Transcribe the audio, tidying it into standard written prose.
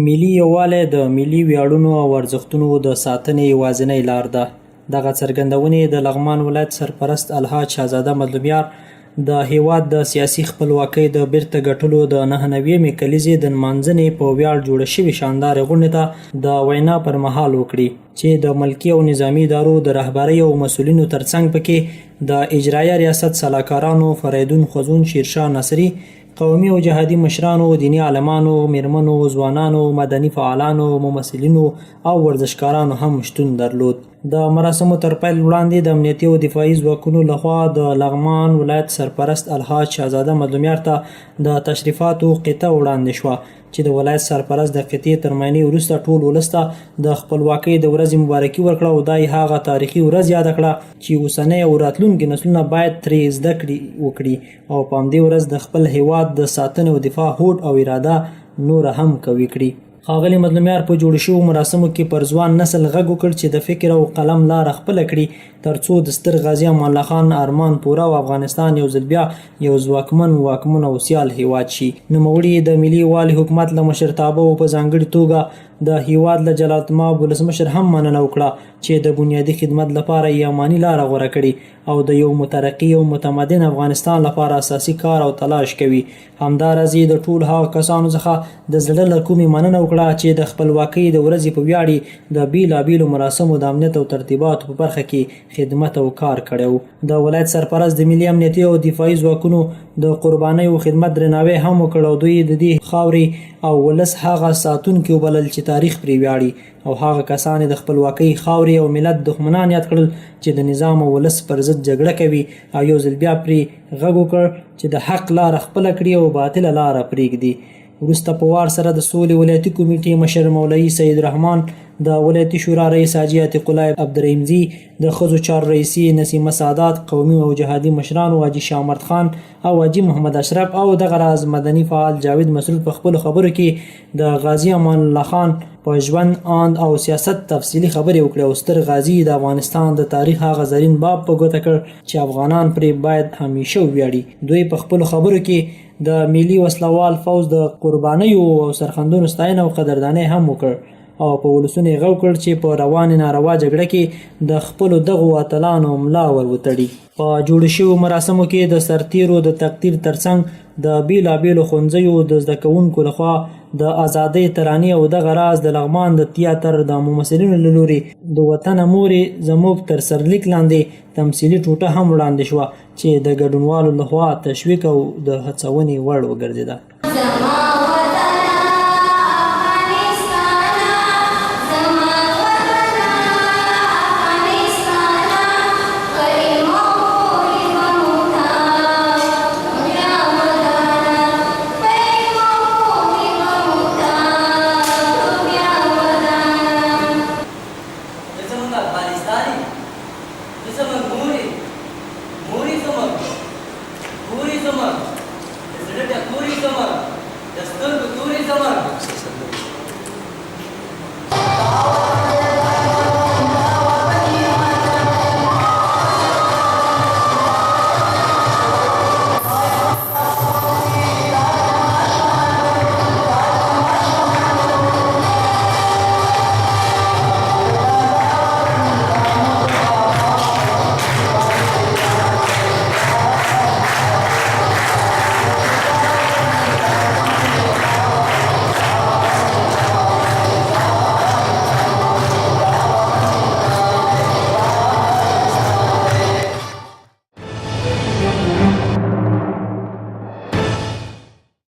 ملي یووالی د ملي ویاړونو او ارزښتونو د ساتنې یوازینۍ لار ده. دغه څرګندونې د لغمان ولایت سرپرست الحاج شهزاده مظلومیار د هیواد د سیاسي خپلواکۍ د بیرته ګټلو د 99مې کلیزې د نمانځنې په ویاړ جوړه شوې شاندارې غونډې ته د وینا پر مهال وکړي، چې د ملکي او نظامي ادارو د رهبرۍ او مسؤلینو ترڅنګ پکې د اجرایه ریاست سلاکارانو فریدون خوځون، شیرشاه نصري، قومي او جهادي مشرانو، دیني عالمانو، میرمنو، ځوانانو، مدني فعالانو، ممثلینو او ورزشکارانو هم شتون درلود. د مراسمو تر پیل وړاندې د امنیتي او دفاعي ځواکونو لخوا د لغمان ولایت سرپرست الحاج شهزاده مظلومیار ته د تشریفاتو قطعه وړاندې شوه، چې د ولایت سرپرست د قطعې تر معاینې وروسته ټول ولس ته د خپلواکۍ د ورځې مبارکي ورکړه او دا یې هغه تاریخي ورځ یاده کړه چې اوسنی او راتلونکي نسلونه باید ترې زده کړې وکړي او په همدې ورځ د خپل هیواد د ساتنې او دفاع هوډ او اراده نوره هم قوي کړي. ښاغلي مظلومیار په جوړ شوو مراسمو کې پر ځوان نسل غږ وکړ چې د فکر او قلم لاره خپله کړي، ترڅو د ستر غازي امان الله خان ارمان پوره او افغانستان یو ځل بیا یو ځواکمن، واکمن او سیال هیواد شي. نوموړي د ملي یووالي حکومت له مشرتابه او په ځانګړې توګه د هیواد له جلالالمآب ولسمشر هم مننه وکړه چې د بنیادي خدمت لپاره یې اماني لاره غوره کړې او د یو مترقي او متمدن افغانستان لپاره اساسي کار او تلاش کوي. همداراز یې د ټول هغه کسانو څخه د زړه له کومې مننه وکړه چې د خپلواکۍ د ورځې په ویاړ د بیلابیلو مراسمو د امنیت او ترتیباتو په برخه کې خدمت او کار کړی و. د ولایت سرپرست د ملي امنیتي او دفاعي ځواکونو د قربانۍ او خدمت درناوی هم وکړ او دوی د دې خاورې او ولس هغه ساتونکي وبلل چې تاریخ پرې ویاړي او هغه کسان د خپلواکۍ خاورې او ملت دښمنان یاد کړل چې د نظام او ولس پر ضد جګړه کوي او یو ځل بیا پرې غږ وکړ چې د حق لاره خپله کړي او باطله لاره پرېږدي. وروسته په وار سره د سولې ولایتي کمیټې مشر مولوي سید الرحمن، د ولایتي شورا رئیس حاجي عتیق الله عبدالرحیمزي، د ښځو چارو رئیسي نسیمه سعادت، قومي او جهادي مشرانو حاجي شاه مرد خان او حاجي محمد اشرف او دغه راز مدني فعال جاوید مسعود په خپلو خبرو کې د غازي امان الله خان په ژوند، آند او سیاست تفصیلي خبرې وکړې او ستر غازي د افغانستان د تاریخ هغه زرین باب په ګوته کړ چې افغانان پرې باید همیشه وویاړي. دوی په خپلو خبرو کې د ملي وسلوال فوج د قربانیو او سرښندنو ستاینه او قدردانۍ هم وکړ او په ولسونو یې غږ کړ چې په روانې ناروا جګړه کې د خپلو دغو اتلانو ملا ور وتړي. په جوړ شویو مراسمو کې د سرتیرو د تقدیر ترڅنګ د بیلابیلو ښوونځیو د زده کوونکو لخوا د ازادۍ ترانې او دغه راز د لغمان د تیاتر د ممثلینو له لوري د وطنه مورې زموږ تر سرلیک لاندې تمثیلي ټوټه هم وړاندې شوه چې د ګډونوالو لخوا تشویق او د هڅونې وړ وګرځېده.